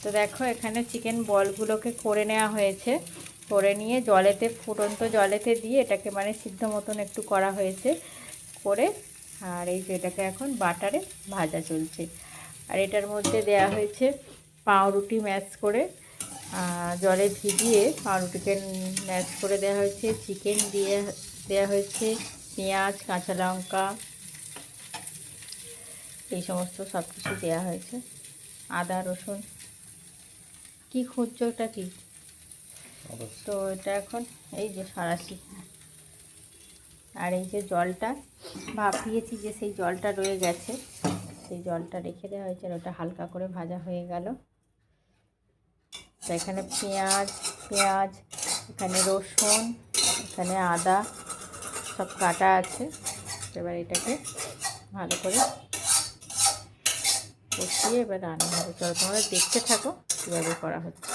তো দেখো এখানে চিকেন বলগুলোকে করে নেওয়া হয়েছে, করে নিয়ে জলেতে ফুটন্ত জলেতে দিয়ে এটাকে মানে সিদ্ধ মতন একটু করা হয়েছে করে। আর এই যে এটাকে এখন বাটারে ভাজা চলছে। আর এটার মধ্যে দেয়া হয়েছে পাউরুটি ম্যাশ করে, জলে ভিজিয়ে পাউরুটিকে ম্যাশ করে দেওয়া হয়েছে, চিকেন দিয়ে দেওয়া হয়েছে, পেঁয়াজ কাঁচা লঙ্কা এই সমস্ত সব কিছু দেওয়া হয়েছে, আদা রসুন। কি খুঁজছো ওটা কি? তো এটা এখন এই যে সারাশি। আর এই যে জলটা ভাপিয়েছি যে সেই জলটা রয়ে গেছে, সেই জলটা রেখে দেওয়া হয়েছে। আর ওটা হালকা করে ভাজা হয়ে গেল। তো এখানে পেঁয়াজ, এখানে রসুন, এখানে আদা সব কাটা আছে। এবার এটাকে ভালো করে কষিয়ে এবার রান্না হবে। চলো তোমরা দেখতে থাকো কীভাবে করা হচ্ছে।